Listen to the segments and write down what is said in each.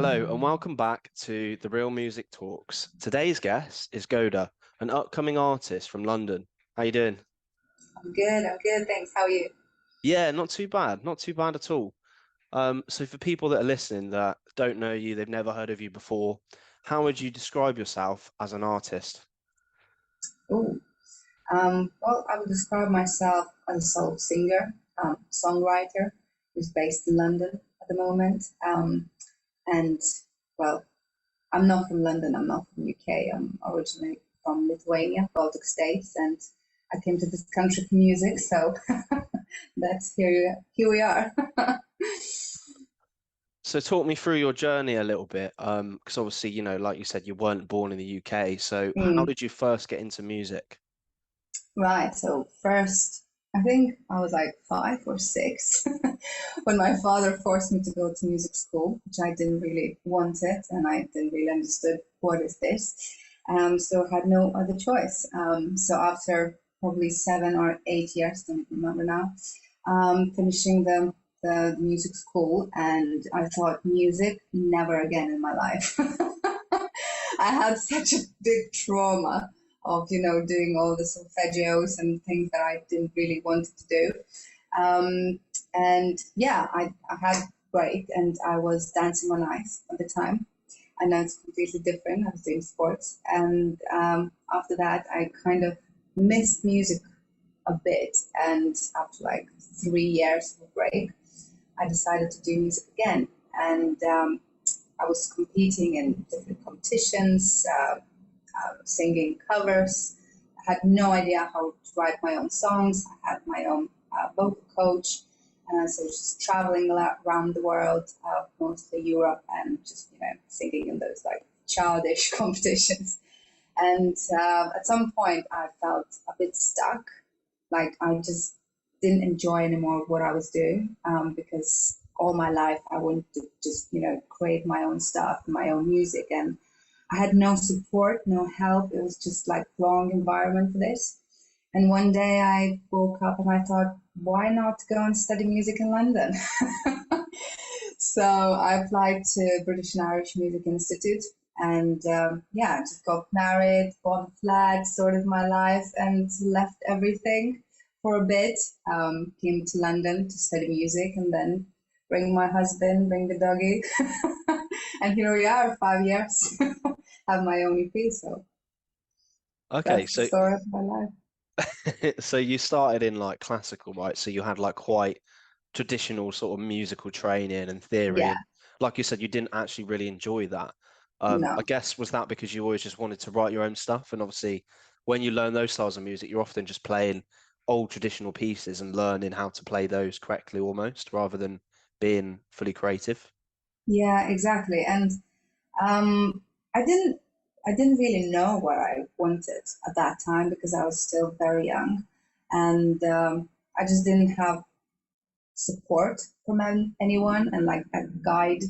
Hello and welcome back to the Real Music Talks. Today's guest is Goda, an upcoming artist from London. How you doing? I'm good, thanks. How are you? Yeah, not too bad at all. So for people that are listening that don't know you, they've never heard of you before, how would you describe yourself as an artist? Oh, well, I would describe myself as a soul singer, songwriter who's based in London at the moment. And well, I'm not from London, I'm not from UK. I'm originally from Lithuania, Baltic states, and I came to this country for music, so that's here we are. So talk me through your journey a little bit, because obviously, like you said, you weren't born in the UK. So how Mm. did you first get into music? Right, so first, I think I was like 5 or 6 when my father forced me to go to music school, which I didn't really want it, and I didn't really understood what is this. So I had no other choice. So after probably 7 or 8 years, don't remember now, finishing the music school, and I thought music never again in my life. I had such a big trauma of doing all the solfeggios and things that I didn't really want to do. And yeah, I had great, and I was dancing on ice at the time. I know it's completely different. I was doing sports, and after that, I kind of missed music a bit. And after like 3 years of break, I decided to do music again, and I was competing in different competitions, singing covers. I had no idea how to write my own songs. I had my own vocal coach, so just traveling a lot around the world, mostly Europe, and just singing in those like childish competitions. And at some point, I felt a bit stuck, like I just didn't enjoy anymore what I was doing, because all my life I wanted to just create my own stuff, my own music, and I had no support, no help. It was just like wrong environment for this. And one day I woke up and I thought, why not go and study music in London? So I applied to British and Irish Music Institute, and yeah, I just got married, bought a flat, sorted my life, and left everything for a bit. Came to London to study music, and then bring my husband, bring the doggy, and here we are, 5 years. Have my own EP, so Okay, that's the story of my life. so you started in like classical, right? So you had like quite traditional sort of musical training and theory, Yeah, and like you said, you didn't actually really enjoy that. I no. guess was that because you always just wanted to write your own stuff, and obviously when you learn those styles of music, you're often just playing old traditional pieces and learning how to play those correctly almost, rather than being fully creative. Yeah, exactly. And um, I didn't, I didn't really know what I wanted at that time because I was still very young, and I just didn't have support from anyone and like a guide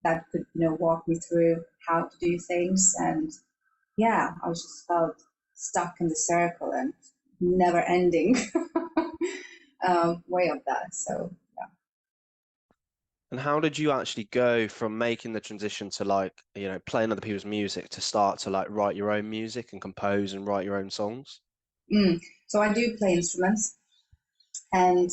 that could, walk me through how to do things. And yeah, I was just felt stuck in the circle and never ending way of that. So And how did you actually go from making the transition to like, playing other people's music to start to like write your own music and compose and write your own songs? so I do play instruments, and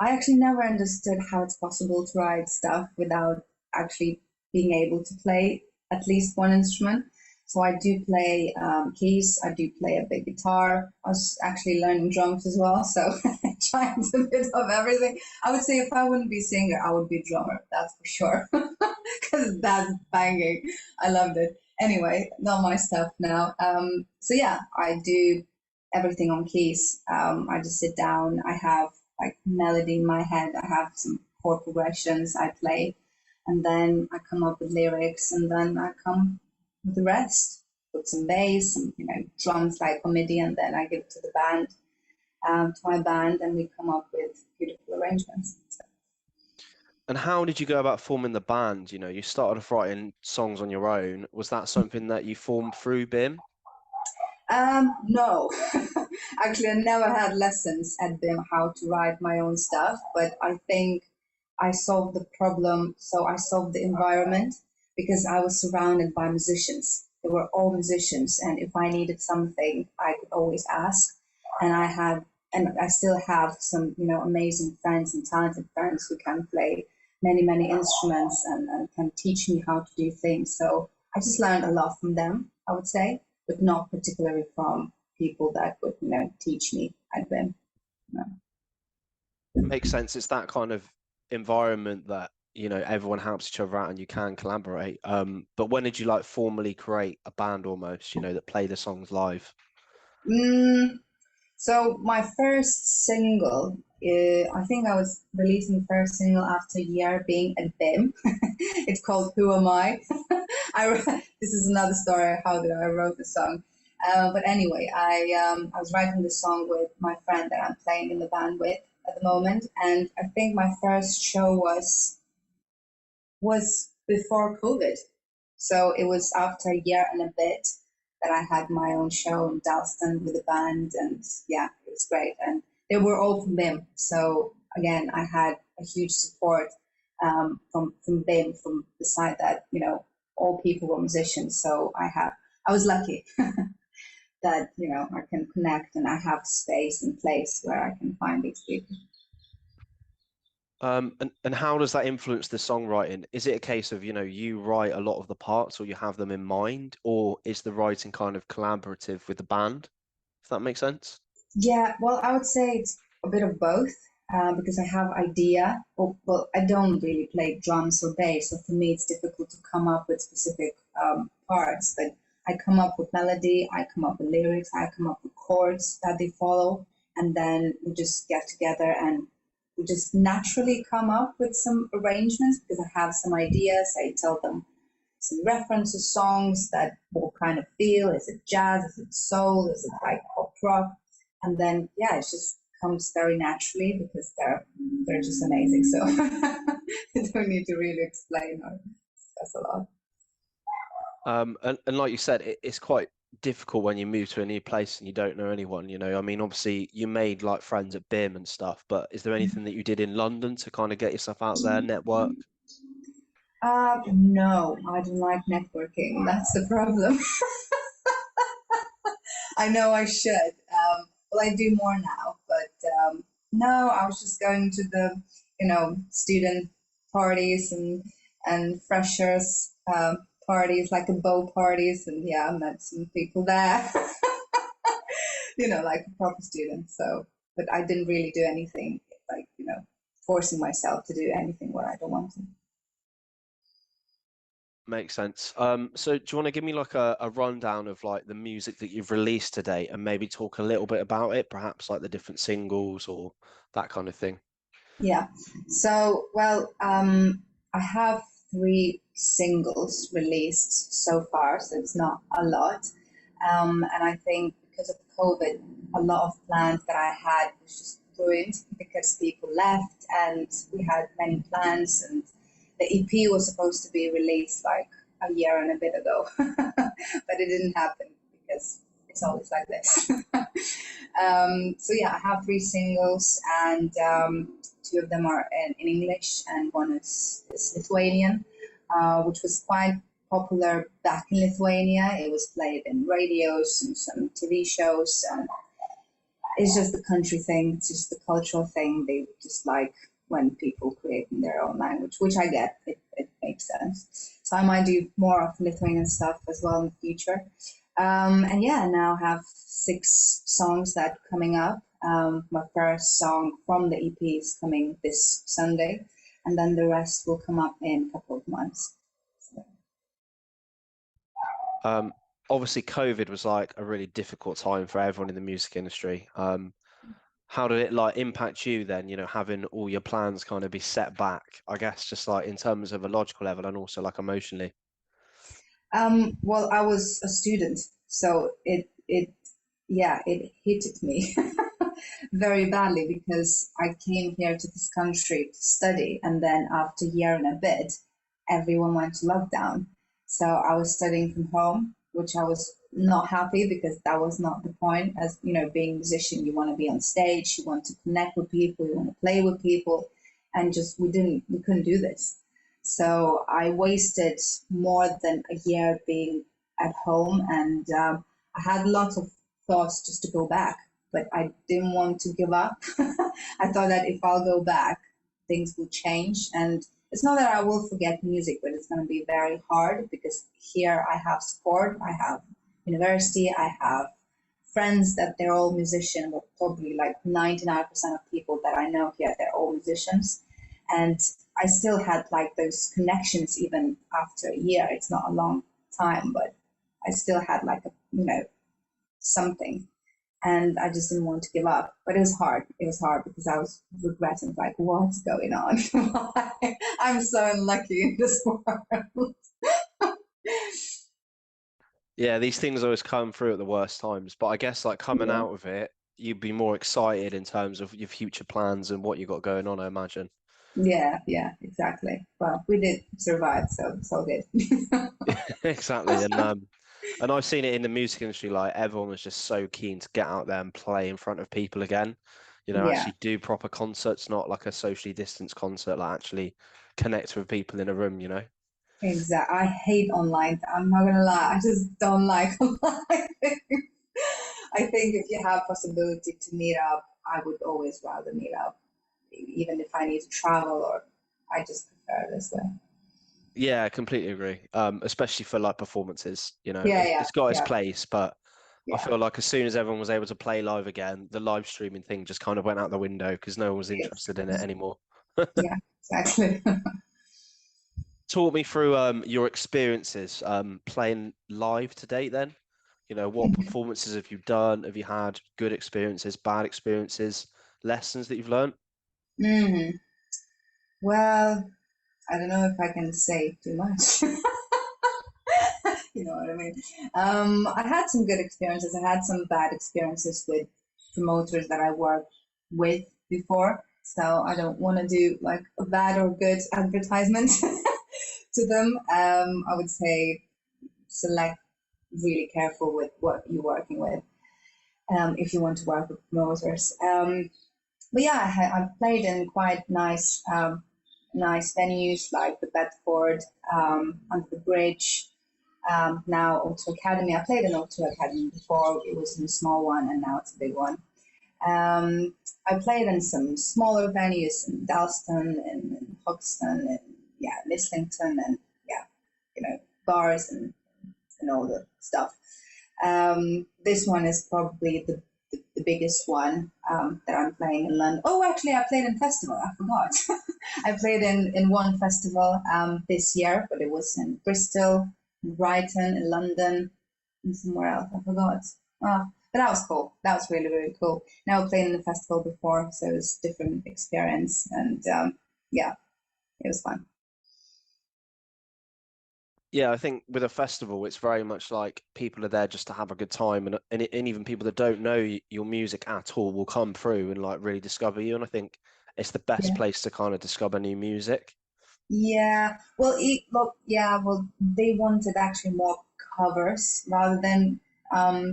I actually never understood how it's possible to write stuff without actually being able to play at least one instrument. So I do play keys, I do play a bit guitar. I was actually learning drums as well, so trying a bit of everything. I would say if I wouldn't be a singer, I would be a drummer, that's for sure. Because that's banging. I loved it. Anyway, not my stuff now. So yeah, I do everything on keys. I just sit down, I have like melody in my head. I have some chord progressions I play, and then I come up with lyrics, and then I come with the rest. Put some bass, and drums like a MIDI, and then I give it to the band, to my band, and we come up with beautiful arrangements. So, And how did you go about forming the band? You started off writing songs on your own. Was that something that you formed through BIM? no, actually, I never had lessons at BIM how to write my own stuff, but I think I solved the problem. So I solved the environment because I was surrounded by musicians. They were all musicians, and if I needed something, I could always ask. And I still have some, amazing friends and talented friends who can play many, many instruments and can teach me how to do things. So I just learned a lot from them, I would say, but not particularly from people that would, teach me at them. Makes sense. It's that kind of environment that, everyone helps each other out and you can collaborate. But when did you like formally create a band almost, that play the songs live? So my first single, I think I was releasing the first single after a year being at BIM. It's called Who Am I? This is another story how I wrote the song. But anyway, I was writing the song with my friend that I'm playing in the band with at the moment. And I think my first show was before COVID. So it was after a year and a bit that I had my own show in Dalston with a band, and yeah, it was great. And they were all from BIM. So again, I had a huge support from BIM, from the side that, all people were musicians. So I was lucky that, I can connect and I have space and place where I can find these people. And how does that influence the songwriting? Is it a case of, you write a lot of the parts or you have them in mind, or is the writing kind of collaborative with the band? If that makes sense? Yeah, well, I would say it's a bit of both, because I have idea. Well, I don't really play drums or bass, so for me it's difficult to come up with specific parts, but I come up with melody, I come up with lyrics, I come up with chords that they follow, and then we just get together and we just naturally come up with some arrangements because I have some ideas. I tell them some references, songs that will kind of feel. Is it jazz? Is it soul? Is it like pop rock? And then, yeah, it just comes very naturally because they're just amazing. So you don't need to really explain or discuss a lot. And like you said, it's quite difficult when you move to a new place and you don't know anyone. I mean, obviously you made like friends at BIM and stuff, but is there anything that you did in London to kind of get yourself out there, network? No, I don't like networking. That's the problem. I know I should. Well, I do more now, but no, I was just going to the, student parties and freshers parties, like the bow parties, and yeah, I met some people there, like a proper student. So, but I didn't really do anything like, forcing myself to do anything where I don't want to. Makes sense. So do you want to give me like a rundown of like the music that you've released today and maybe talk a little bit about it, perhaps like the different singles or that kind of thing? Yeah. So, well, I have 3 singles released so far, so it's not a lot. And I think because of COVID, a lot of plans that I had was just ruined because people left and we had many plans, and the EP was supposed to be released like a year and a bit ago, but it didn't happen because it's always like this. So yeah, I have 3 singles, and 2 of them are in English and one is Lithuanian, which was quite popular back in Lithuania. It was played in radios and some TV shows. And it's just the country thing. It's just the cultural thing. They just like when people create in their own language, which I get. It makes sense. So I might do more of Lithuanian stuff as well in the future. And yeah, now I have 6 songs that are coming up. My first song from the EP is coming this Sunday, and then the rest will come up in a couple of months. So. Obviously, COVID was like a really difficult time for everyone in the music industry. How did it like impact you then, having all your plans kind of be set back, I guess, just like in terms of a logical level and also like emotionally? Well, I was a student, so it hit me very badly because I came here to this country to study, and then after a year and a bit, everyone went to lockdown. So I was studying from home, which I was not happy because that was not the point. As being a musician, you want to be on stage, you want to connect with people, you want to play with people, and just we couldn't do this. So I wasted more than a year being at home, and I had lots of thoughts just to go back, but I didn't want to give up. I thought that if I'll go back, things will change. And it's not that I will forget music, but it's going to be very hard because here I have support, I have university, I have friends that they're all musicians, but probably like 99% of people that I know here, they're all musicians. And I still had like those connections even after a year. It's not a long time, but I still had like a, something. And I just didn't want to give up. But it was hard. It was hard because I was regretting like, what's going on? I'm so unlucky in this world. Yeah, these things always come through at the worst times, but I guess like coming Yeah. out of it, you'd be more excited in terms of your future plans and what you got going on, I imagine. Yeah, exactly. Well, we did survive, so it's all good. Exactly. And I've seen it in the music industry, like everyone was just so keen to get out there and play in front of people again. Yeah, Actually do proper concerts, not like a socially distanced concert, like actually connect with people in a room. exactly. I hate online. I'm not gonna lie. I just don't like online. I think if you have possibility to meet up, I would always rather meet up, even if I need to travel, or I just prefer this way. Yeah, I completely agree. Especially for like performances, Yeah, it's got its yeah, place, but I yeah. feel like as soon as everyone was able to play live again, the live streaming thing just kind of went out the window because no one was It's, interested in it anymore. yeah, exactly. Talk me through your experiences playing live to date then. What performances have you done? Have you had good experiences, bad experiences, lessons that you've learned? Mm. Well, I don't know if I can say too much. You know what I mean? I had some good experiences. I had some bad experiences with promoters that I worked with before. So I don't want to do like a bad or good advertisement to them. I would say select really careful with what you're working with if you want to work with promoters. But yeah, I've played in quite nice venues like the Bedford, under the bridge. Now O2 Academy. I played in O2 Academy before. It was in a small one, and now it's a big one. I played in some smaller venues in Dalston and in Hoxton and yeah, Islington and yeah, bars and all the stuff. This one is probably the biggest one that I'm playing in London. Oh, actually, I played in festival. I forgot. I played in one festival this year, but it was in Bristol, in Brighton, in London, and somewhere else. I forgot. But that was cool. That was really, really cool. Never played in a festival before, so it was a different experience. And yeah, it was fun. Yeah, I think with a festival, it's very much like people are there just to have a good time, and even people that don't know your music at all will come through and like really discover you. And I think it's the best Yeah. place to kind of discover new music. Yeah, well, they wanted actually more covers rather than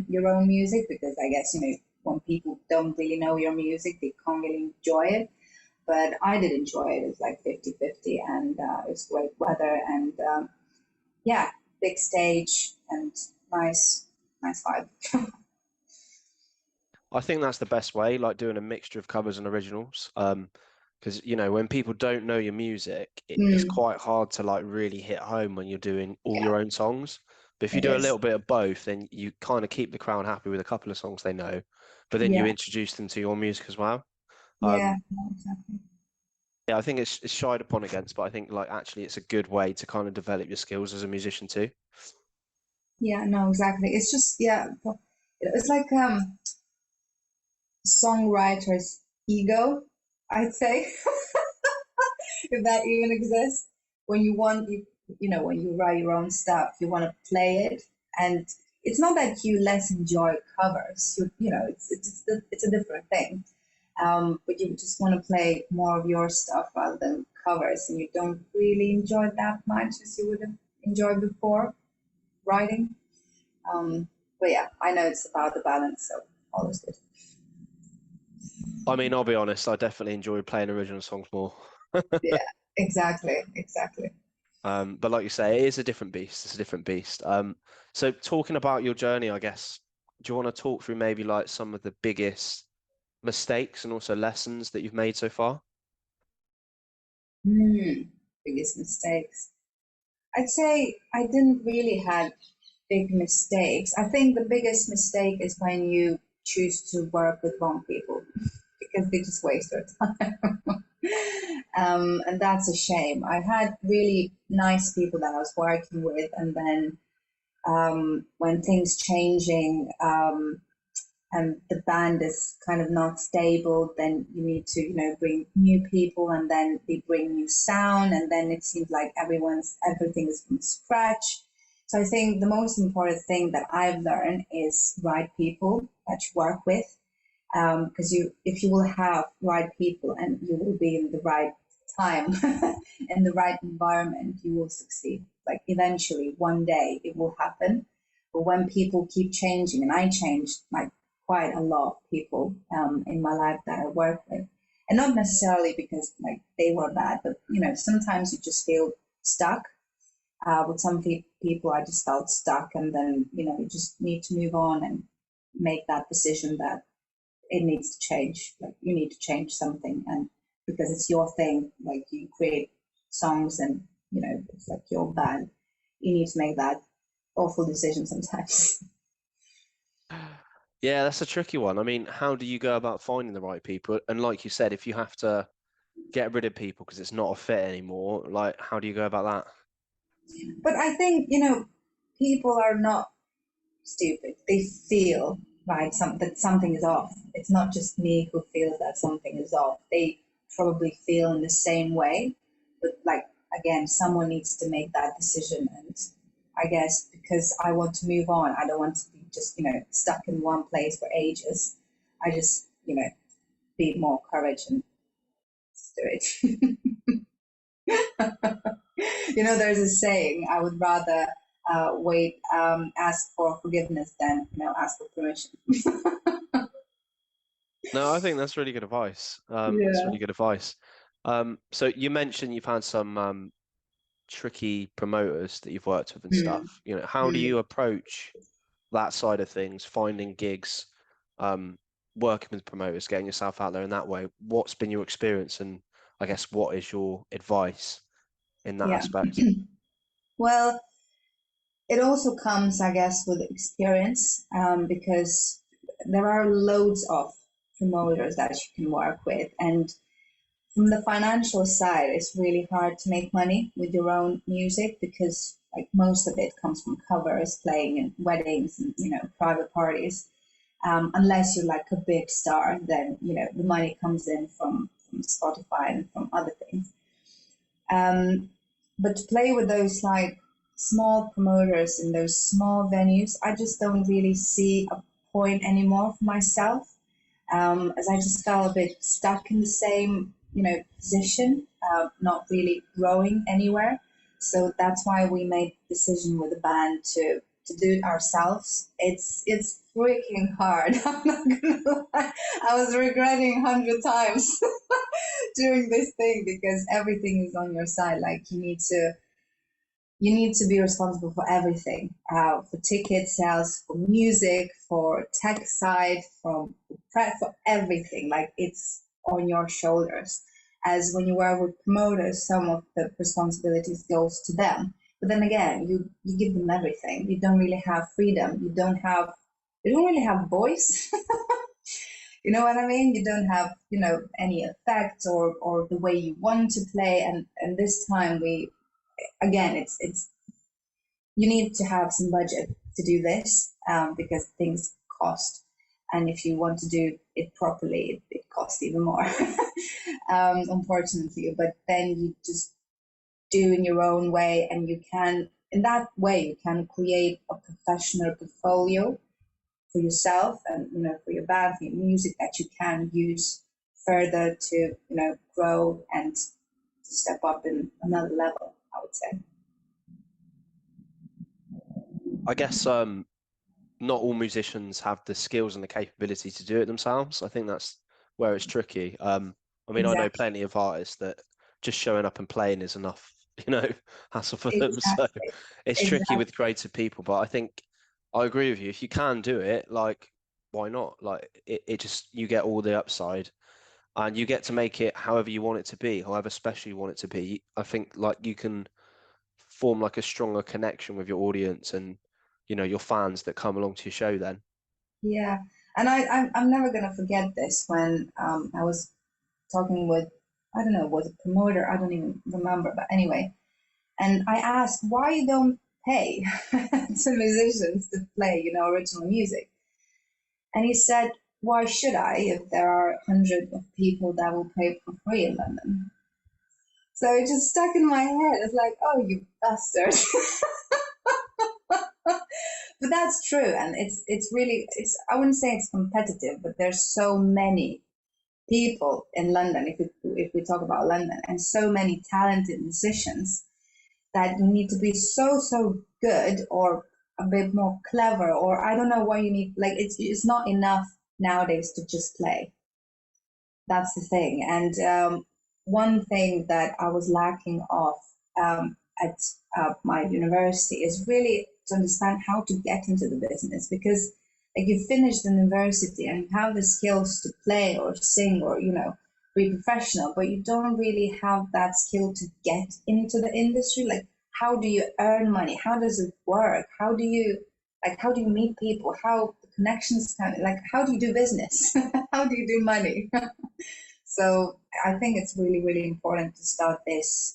your own music because I guess, when people don't really know your music, they can't really enjoy it. But I did enjoy it. It was like 50-50, and it was great weather, and yeah, big stage and nice, nice vibe. I think that's the best way, like doing a mixture of covers and originals. Because when people don't know your music, it's Mm, quite hard to like really hit home when you're doing all yeah, your own songs. But if you it do a is. little bit of both, then you kind of keep the crowd happy with a couple of songs they know, but then you Yeah, introduce them to your music as well. yeah, Um, no, exactly. yeah, I think it's shied upon against, but I think like actually it's a good way to kind of develop your skills as a musician too. Yeah, no, exactly. It's just, yeah, it's like songwriter's ego, I'd say, if that even exists. When you want when you write your own stuff, you want to play it, and it's not that you less enjoy covers. It's a different thing. But you just want to play more of your stuff rather than covers, and you don't really enjoy it that much as you would have enjoyed before writing. But yeah, I know it's about the balance, so all is good. I mean, I'll be honest, I definitely enjoy playing original songs more. Yeah, exactly, exactly. But like you say, it is a different beast. It's a different beast. So talking about your journey, I guess, do you want to talk through maybe like some of the biggest mistakes and also lessons that you've made so far? Biggest mistakes. I'd say I didn't really have big mistakes. I think the biggest mistake is when you choose to work with wrong people because they just waste your time. And that's a shame. I had really nice people that I was working with, and then when things changing, and the band is kind of not stable, then you need to, bring new people, and then they bring new sound, and then it seems like everything is from scratch. So I think the most important thing that I've learned is right people that you work with, because if you will have right people and you will be in the right time in the right environment, you will succeed. Like eventually, one day it will happen. But when people keep changing, and I changed like quite a lot of people in my life that I work with, and not necessarily because like they were bad, but sometimes you just feel stuck. With some people, I just felt stuck, and then you just need to move on and make that decision that it needs to change. Like you need to change something, and because it's your thing, like you create songs, and it's like your band. You need to make that awful decision sometimes. Yeah, that's a tricky one. I mean, how do you go about finding the right people? And like you said, if you have to get rid of people because it's not a fit anymore, like how do you go about that? But I think people are not stupid. They feel right that something is off. It's not just me who feels that something is off. They probably feel in the same way, but like again, someone needs to make that decision. And I guess because I want to move on, I don't want to be just stuck in one place for ages. I just be more courage and just do it. There's a saying, I would rather ask for forgiveness than ask for permission. No, I think that's really good advice. It's Yeah. really good advice. So you mentioned you've had some tricky promoters that you've worked with and stuff. Mm. How do you approach that side of things, finding gigs, um, working with promoters, getting yourself out there in that way? What's been your experience, and I guess what is your advice in that Yeah. aspect? Well, it also comes, I guess, with experience, because there are loads of promoters that you can work with. And from the financial side, it's really hard to make money with your own music because like most of it comes from covers, playing in weddings and private parties. Unless you're like a big star, then the money comes in from Spotify and from other things. Um, but to play with those like small promoters in those small venues, I just don't really see a point anymore for myself, as I just felt a bit stuck in the same, position, not really growing anywhere. So that's why we made the decision with the band to do it ourselves. It's freaking hard. I'm not gonna lie. I was regretting 100 times doing this thing because everything is on your side. Like you need to be responsible for everything, for ticket sales, for music, for tech side, for everything. Like it's on your shoulders. As when you work with promoters, some of the responsibilities goes to them. But then again, you give them everything. You don't really have freedom. You don't really have voice. You know what I mean? You don't have any effects or the way you want to play. And this time we again it's you need to have some budget to do this, because things cost. And if you want to do it properly, it costs even more, unfortunately. But then you just do in your own way, and in that way, you can create a professional portfolio for yourself and for your band, for your music that you can use further to grow and step up in another level, I would say. I guess not all musicians have the skills and the capability to do it themselves. I think that's where it's tricky. I mean, I know Exactly. plenty of artists that just showing up and playing is enough hassle for them. So Exactly. it's tricky with Exactly. creative people. But I think I agree with you. If you can do it, like, why not? Like, it just, you get all the upside, and you get to make it however you want it to be, however special you want it to be. I think like you can form like a stronger connection with your audience and your fans that come along to your show then. Yeah. And I'm never gonna forget this when I was talking with, I don't know, was a promoter, I don't even remember, but anyway. And I asked why you don't pay to musicians to play, original music. And he said, why should I if there are hundreds of people that will play for free in London? So it just stuck in my head. It's like, oh, you bastard. But that's true. And it's really, I wouldn't say it's competitive, but there's so many people in London, if we talk about London, and so many talented musicians that you need to be so good or a bit more clever, or I don't know what you need. Like it's not enough nowadays to just play. That's the thing. And one thing that I was lacking of at my university is really to understand how to get into the business, because like you finish the university and you have the skills to play or sing or be professional, but you don't really have that skill to get into the industry. Like, how do you earn money? How does it work? How do you meet people? How the connections like, how do you do business? How do you do money? So I think it's really, really important to start this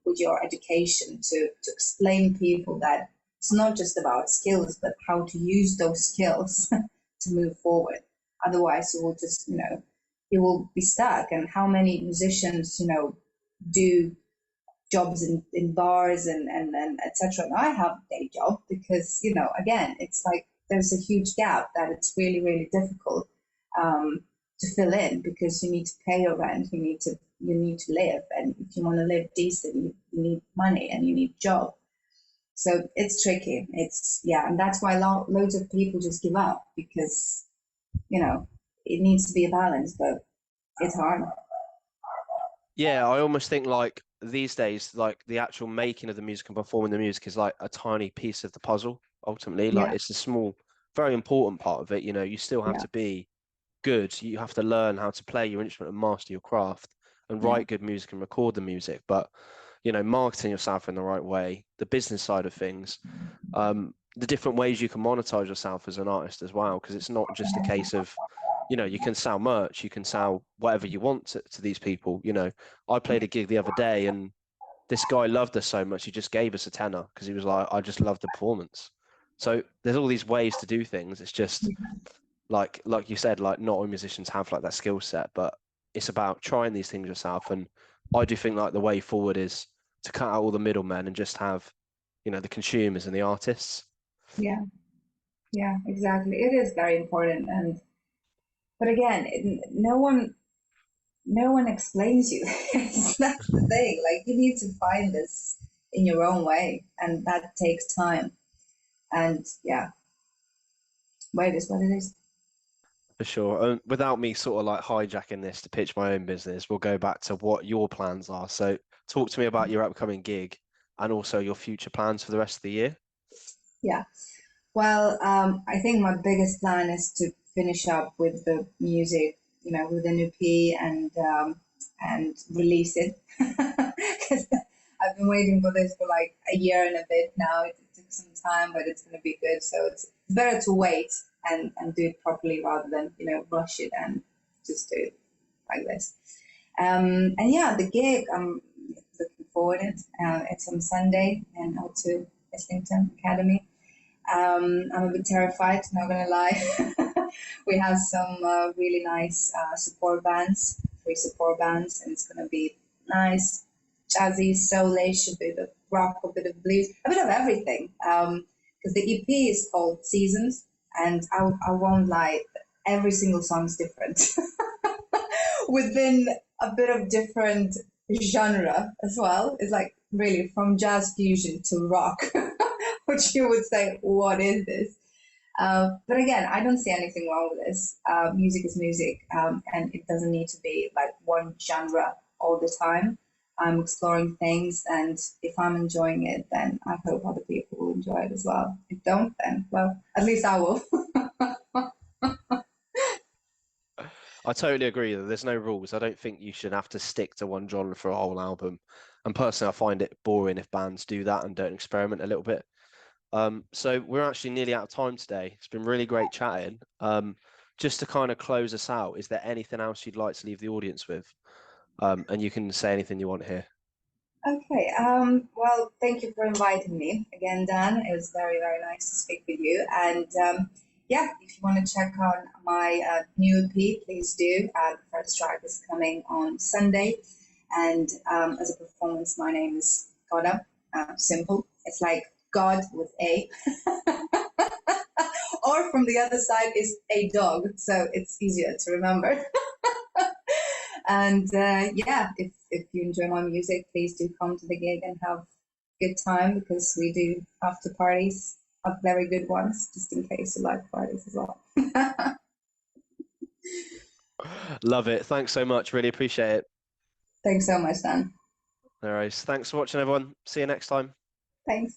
with your education to explain people that it's not just about skills, but how to use those skills to move forward. Otherwise, you will just, you will be stuck. And how many musicians, do jobs in bars and etc. And I have a day job because, again, it's like there's a huge gap that it's really, really difficult to fill in, because you need to pay your rent, you need to live, and if you want to live decent, you need money and you need a job. So it's tricky. And that's why loads of people just give up, because it needs to be a balance, but it's hard. Yeah, I almost think like these days, like the actual making of the music and performing the music is like a tiny piece of the puzzle. Ultimately, like Yeah, it's a small, very important part of it. You still have yeah, to be good. You have to learn how to play your instrument and master your craft and yeah, write good music and record the music. But marketing yourself in the right way, the business side of things, the different ways you can monetize yourself as an artist as well, because it's not just a case of you can sell merch, you can sell whatever you want to these people. I played a gig the other day and this guy loved us so much, he just gave us a tenner because he was like, I just love the performance. So there's all these ways to do things. It's just like you said, like not all musicians have like that skill set, but it's about trying these things yourself. And I do think like the way forward is to cut out all the middlemen and just have, the consumers and the artists. yeah, yeah, exactly. It is very important, and but again, no one explains you this. That's the thing. Like, you need to find this in your own way, and that takes time. And yeah, but it is what it is. For sure. And without me sort of like hijacking this to pitch my own business, we'll go back to what your plans are. So talk to me about your upcoming gig and also your future plans for the rest of the year. Yeah. Well, I think my biggest plan is to finish up with the music, with an EP and release it. 'Cause I've been waiting for this for like a year and a bit now. It took some time, but it's going to be good. So it's better to wait and do it properly rather than rush it and just do it like this. And yeah, the gig, I'm looking forward to it. It's on Sunday in O2 Islington Academy. I'm a bit terrified, not gonna lie. We have some really nice support bands, free support bands, and it's gonna be nice, jazzy, soulish, a bit of rock, a bit of blues, a bit of everything. Because the EP is called Seasons, and I won't lie, every single song is different within a bit of different genre as well. It's like really from jazz fusion to rock, which you would say, what is this? But again, I don't see anything wrong with this. Music is music, and it doesn't need to be like one genre all the time. I'm exploring things, and if I'm enjoying it, then I hope other people will enjoy it as well. If don't, then, well, at least I will. I totally agree that there's no rules. I don't think you should have to stick to one genre for a whole album. And personally, I find it boring if bands do that and don't experiment a little bit. So we're actually nearly out of time today. It's been really great chatting. Just to kind of close us out, is there anything else you'd like to leave the audience with? And you can say anything you want here. Okay. Well, thank you for inviting me again, Dan. It was very, very nice to speak with you. And yeah, if you want to check out my new EP, please do. The first track is coming on Sunday. And as a performance, my name is Goda. Simple. It's like God with A. Or from the other side is a dog, so it's easier to remember. And yeah, if you enjoy my music, please do come to the gig and have a good time, because we do after parties, have very good ones, just in case you like parties as well. Love it. Thanks so much. Really appreciate it. Thanks so much, Dan. No worries. Thanks for watching, everyone. See you next time. Thanks.